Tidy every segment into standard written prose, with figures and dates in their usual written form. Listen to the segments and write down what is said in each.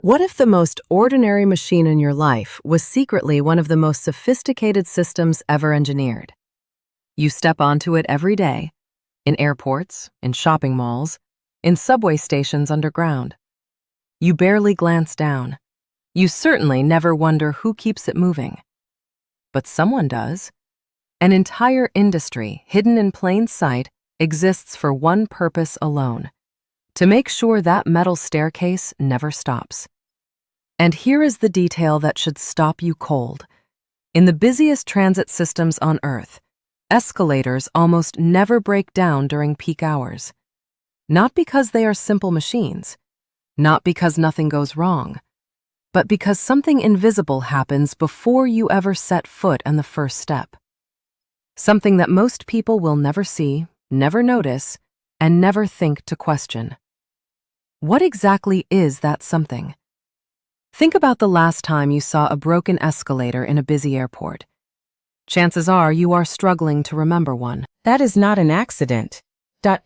What if the most ordinary machine in your life was secretly one of the most sophisticated systems ever engineered? You step onto it every day, in airports, in shopping malls, in subway stations underground. You barely glance down. You certainly never wonder who keeps it moving. But someone does. An entire industry, hidden in plain sight, exists for one purpose alone: to make sure that metal staircase never stops. And here is the detail that should stop you cold. In the busiest transit systems on Earth, escalators almost never break down during peak hours. Not because they are simple machines, not because nothing goes wrong, but because something invisible happens before you ever set foot on the first step. Something that most people will never see, never notice, and never think to question. What exactly is that something? Think about the last time you saw a broken escalator in a busy airport. Chances are you are struggling to remember one. That is not an accident.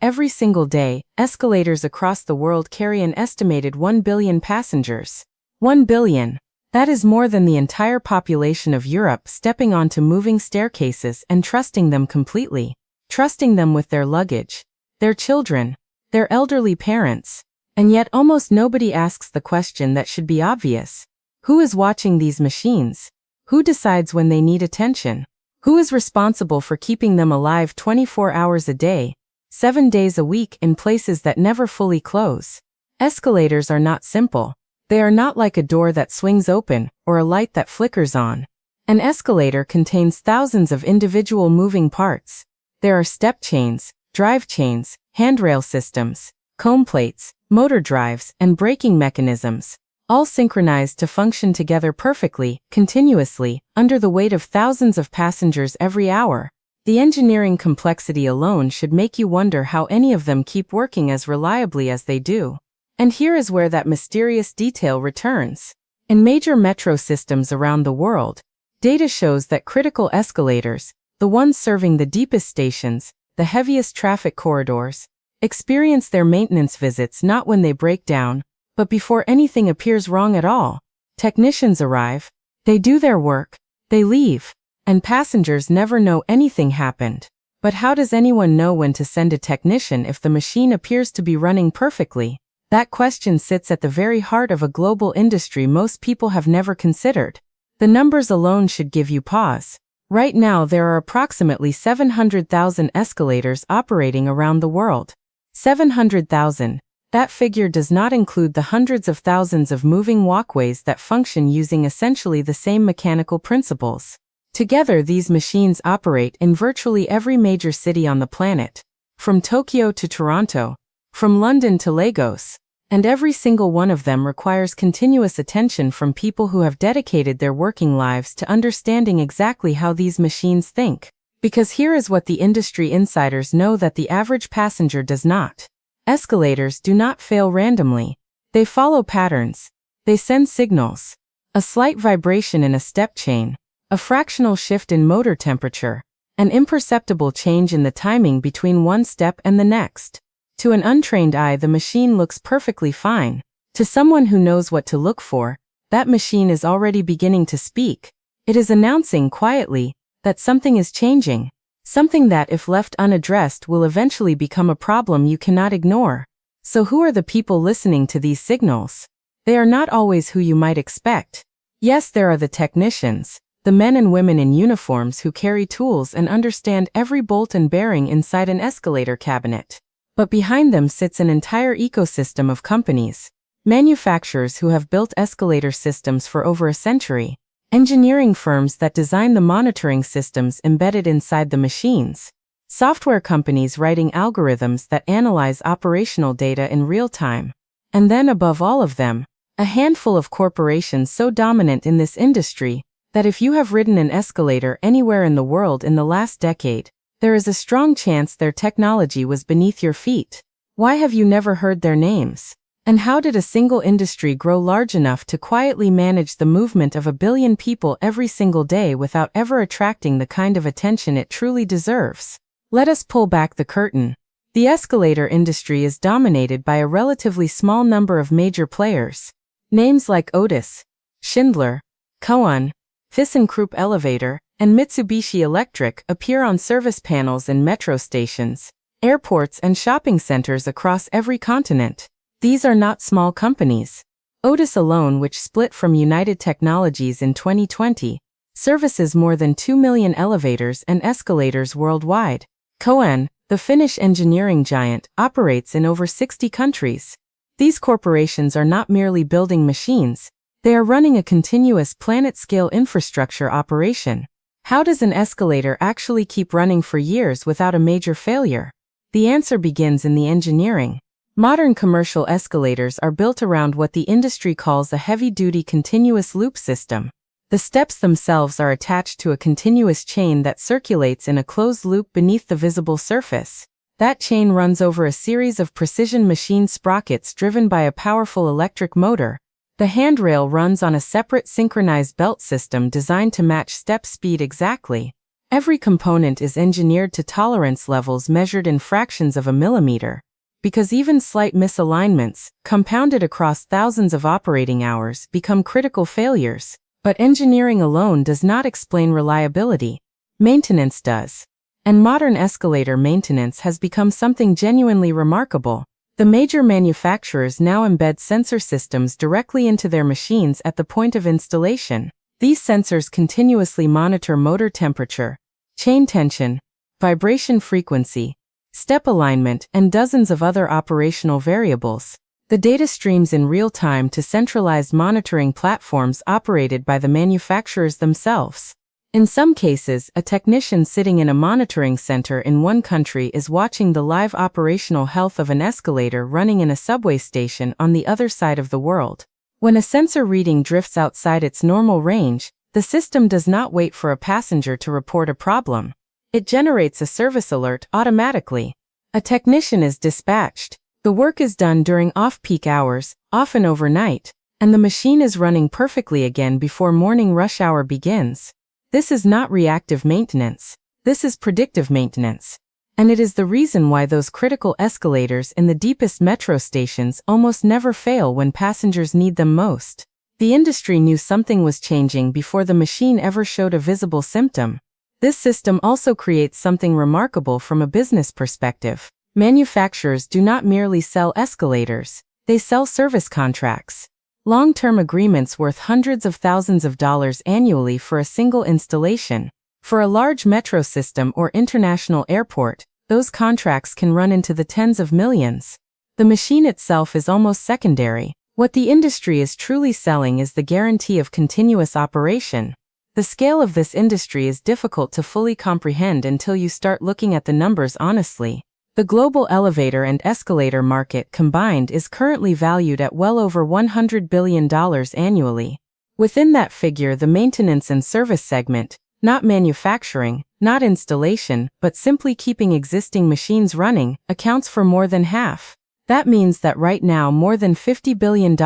Every single day, escalators across the world carry an estimated 1 billion passengers. 1 billion. That is more than the entire population of Europe stepping onto moving staircases and trusting them completely. Trusting them with their luggage, their children, their elderly parents. And yet almost nobody asks the question that should be obvious. Who is watching these machines? Who decides when they need attention? Who is responsible for keeping them alive 24 hours a day, 7 days a week in places that never fully close? Escalators are not simple. They are not like a door that swings open or a light that flickers on. An escalator contains thousands of individual moving parts. There are step chains, drive chains, handrail systems, comb plates, motor drives, and braking mechanisms, all synchronized to function together perfectly, continuously, under the weight of thousands of passengers every hour. The engineering complexity alone should make you wonder how any of them keep working as reliably as they do. And here is where that mysterious detail returns. In major metro systems around the world, data shows that critical escalators, the ones serving the deepest stations, the heaviest traffic corridors, experience their maintenance visits not when they break down, but before anything appears wrong at all. Technicians arrive, they do their work, they leave, and passengers never know anything happened. But how does anyone know when to send a technician if the machine appears to be running perfectly? That question sits at the very heart of a global industry most people have never considered. The numbers alone should give you pause. Right now there are approximately 700,000 escalators operating around the world. 700,000. That figure does not include the hundreds of thousands of moving walkways that function using essentially the same mechanical principles. Together, these machines operate in virtually every major city on the planet, from Tokyo to Toronto, from London to Lagos, and every single one of them requires continuous attention from people who have dedicated their working lives to understanding exactly how these machines think. Because here is what the industry insiders know that the average passenger does not. Escalators do not fail randomly. They follow patterns. They send signals. A slight vibration in a step chain, a fractional shift in motor temperature, an imperceptible change in the timing between one step and the next. To an untrained eye, the machine looks perfectly fine. To someone who knows what to look for, that machine is already beginning to speak. It is announcing quietly that something is changing. Something that, if left unaddressed, will eventually become a problem you cannot ignore. So who are the people listening to these signals? They are not always who you might expect. Yes, there are the technicians, the men and women in uniforms who carry tools and understand every bolt and bearing inside an escalator cabinet. But behind them sits an entire ecosystem of companies, manufacturers who have built escalator systems for over a century, engineering firms that design the monitoring systems embedded inside the machines, software companies writing algorithms that analyze operational data in real time, and then above all of them, a handful of corporations so dominant in this industry that if you have ridden an escalator anywhere in the world in the last decade, there is a strong chance their technology was beneath your feet. Why have you never heard their names? And how did a single industry grow large enough to quietly manage the movement of 1 billion people every single day without ever attracting the kind of attention it truly deserves? Let us pull back the curtain. The escalator industry is dominated by a relatively small number of major players. Names like Otis, Schindler, Koan, ThyssenKrupp Elevator, and Mitsubishi Electric appear on service panels in metro stations, airports, and shopping centers across every continent. These are not small companies. Otis alone, which split from United Technologies in 2020, services more than 2 million elevators and escalators worldwide. Koan, the Finnish engineering giant, operates in over 60 countries. These corporations are not merely building machines, they are running a continuous planet-scale infrastructure operation. How does an escalator actually keep running for years without a major failure? The answer begins in the engineering. Modern commercial escalators are built around what the industry calls a heavy-duty continuous loop system. The steps themselves are attached to a continuous chain that circulates in a closed loop beneath the visible surface. That chain runs over a series of precision machined sprockets driven by a powerful electric motor. The handrail runs on a separate synchronized belt system designed to match step speed exactly. Every component is engineered to tolerance levels measured in fractions of a millimeter. Because even slight misalignments, compounded across thousands of operating hours, become critical failures. But engineering alone does not explain reliability. Maintenance does. And modern escalator maintenance has become something genuinely remarkable. The major manufacturers now embed sensor systems directly into their machines at the point of installation. These sensors continuously monitor motor temperature, chain tension, vibration frequency, step alignment, and dozens of other operational variables. The data streams in real time to centralized monitoring platforms operated by the manufacturers themselves. In some cases, a technician sitting in a monitoring center in one country is watching the live operational health of an escalator running in a subway station on the other side of the world. When a sensor reading drifts outside its normal range, the system does not wait for a passenger to report a problem. It generates a service alert automatically. A technician is dispatched. The work is done during off-peak hours, often overnight, and the machine is running perfectly again before morning rush hour begins. This is not reactive maintenance. This is predictive maintenance. And it is the reason why those critical escalators in the deepest metro stations almost never fail when passengers need them most. The industry knew something was changing before the machine ever showed a visible symptom. This system also creates something remarkable from a business perspective. Manufacturers do not merely sell escalators, they sell service contracts. Long-term agreements worth hundreds of thousands of dollars annually for a single installation. For a large metro system or international airport, those contracts can run into the tens of millions. The machine itself is almost secondary. What the industry is truly selling is the guarantee of continuous operation. The scale of this industry is difficult to fully comprehend until you start looking at the numbers honestly. The global elevator and escalator market combined is currently valued at well over $100 billion annually. Within that figure, the maintenance and service segment, not manufacturing, not installation, but simply keeping existing machines running, accounts for more than half. That means that right now more than $50 billion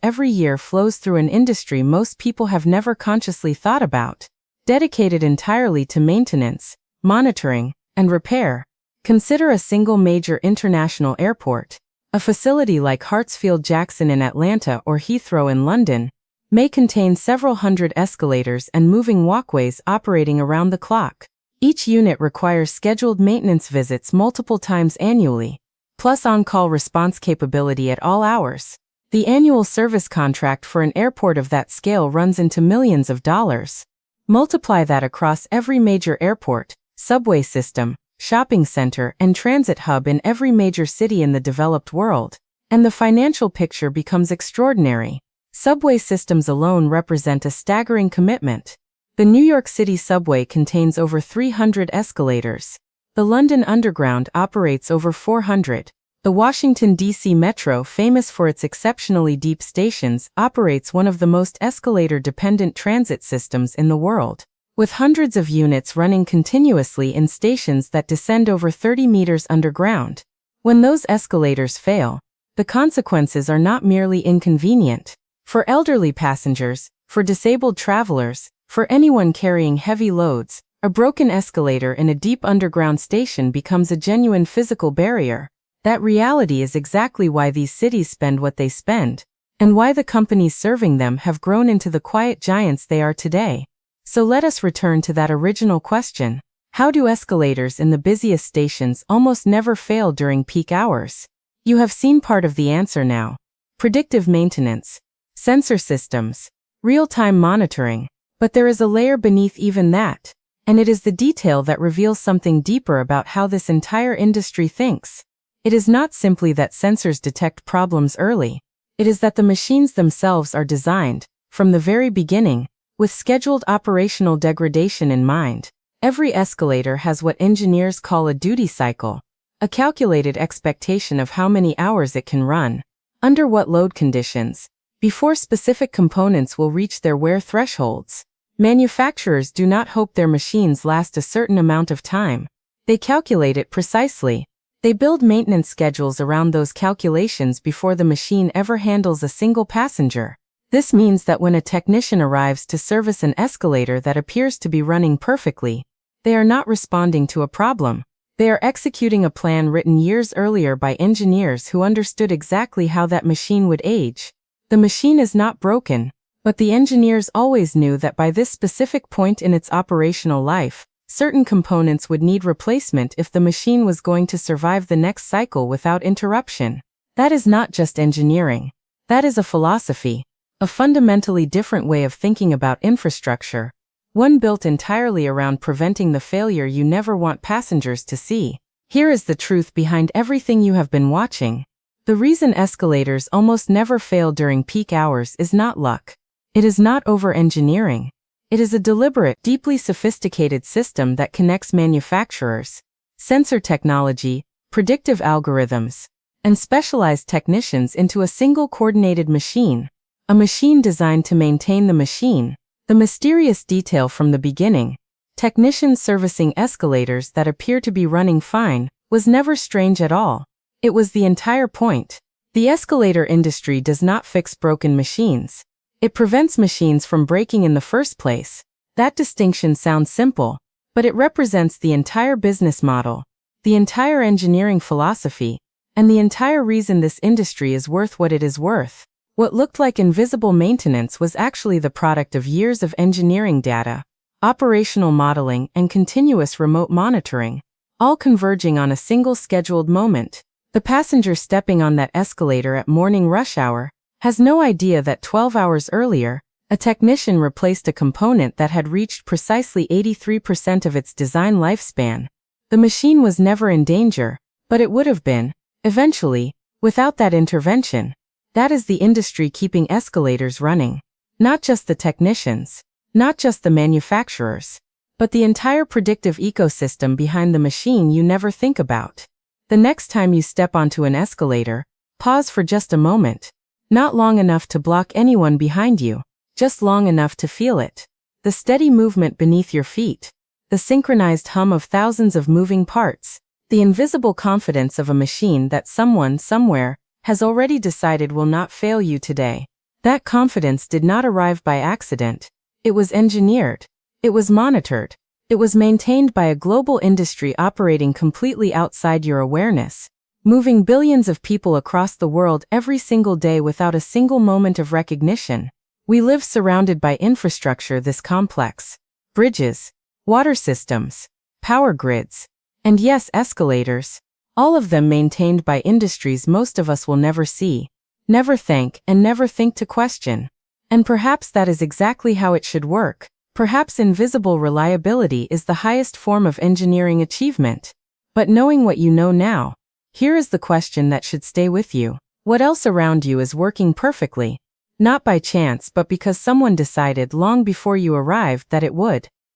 every year flows through an industry most people have never consciously thought about, dedicated entirely to maintenance, monitoring, and repair. Consider a single major international airport. A facility like Hartsfield-Jackson in Atlanta or Heathrow in London may contain several hundred escalators and moving walkways operating around the clock. Each unit requires scheduled maintenance visits multiple times annually, plus on-call response capability at all hours. The annual service contract for an airport of that scale runs into millions of dollars. Multiply that across every major airport, subway system, shopping center, and transit hub in every major city in the developed world, and the financial picture becomes extraordinary. Subway systems alone represent a staggering commitment. The New York City subway contains over 300 escalators. The London Underground operates over 400. The Washington, D.C. Metro, famous for its exceptionally deep stations, operates one of the most escalator-dependent transit systems in the world, with hundreds of units running continuously in stations that descend over 30 meters underground. When those escalators fail, the consequences are not merely inconvenient. For elderly passengers, for disabled travelers, for anyone carrying heavy loads, a broken escalator in a deep underground station becomes a genuine physical barrier. That reality is exactly why these cities spend what they spend. and why the companies serving them have grown into the quiet giants they are today. So let us return to that original question. How do escalators in the busiest stations almost never fail during peak hours? You have seen part of the answer now. Predictive maintenance, sensor systems, real-time monitoring. But there is a layer beneath even that, and it is the detail that reveals something deeper about how this entire industry thinks. It is not simply that sensors detect problems early. It is that the machines themselves are designed, from the very beginning, with scheduled operational degradation in mind. Every escalator has what engineers call a duty cycle, a calculated expectation of how many hours it can run, under what load conditions, before specific components will reach their wear thresholds. Manufacturers do not hope their machines last a certain amount of time. They calculate it precisely. They build maintenance schedules around those calculations before the machine ever handles a single passenger. This means that when a technician arrives to service an escalator that appears to be running perfectly, they are not responding to a problem. They are executing a plan written years earlier by engineers who understood exactly how that machine would age. The machine is not broken, but the engineers always knew that by this specific point in its operational life, certain components would need replacement if the machine was going to survive the next cycle without interruption. That is not just engineering. That is a philosophy, a fundamentally different way of thinking about infrastructure, one built entirely around preventing the failure you never want passengers to see. Here is the truth behind everything you have been watching. The reason escalators almost never fail during peak hours is not luck. It is not over-engineering. It is a deliberate, deeply sophisticated system that connects manufacturers, sensor technology, predictive algorithms, and specialized technicians into a single coordinated machine. A machine designed to maintain the machine. The mysterious detail from the beginning, technicians servicing escalators that appear to be running fine, was never strange at all. It was the entire point. The escalator industry does not fix broken machines. It prevents machines from breaking in the first place. That distinction sounds simple, but it represents the entire business model, the entire engineering philosophy, and the entire reason this industry is worth what it is worth. What looked like invisible maintenance was actually the product of years of engineering data, operational modeling, and continuous remote monitoring, all converging on a single scheduled moment. The passenger stepping on that escalator at morning rush hour has no idea that 12 hours earlier, a technician replaced a component that had reached precisely 83% of its design lifespan. The machine was never in danger, but it would have been, eventually, without that intervention. That is the industry keeping escalators running. Not just the technicians, not just the manufacturers, but the entire predictive ecosystem behind the machine you never think about. The next time you step onto an escalator, pause for just a moment. Not long enough to block anyone behind you, just long enough to feel it. The steady movement beneath your feet, the synchronized hum of thousands of moving parts, the invisible confidence of a machine that someone somewhere has already decided will not fail you today. That confidence did not arrive by accident. It was engineered. It was monitored. It was maintained by a global industry operating completely outside your awareness, moving billions of people across the world every single day without a single moment of recognition. We live surrounded by infrastructure this complex: bridges, water systems, power grids, and yes, escalators, all of them maintained by industries most of us will never see, never thank, and never think to question. And perhaps that is exactly how it should work. Perhaps invisible reliability is the highest form of engineering achievement. But knowing what you know now, here is the question that should stay with you. What else around you is working perfectly? Not by chance, but because someone decided long before you arrived that it would.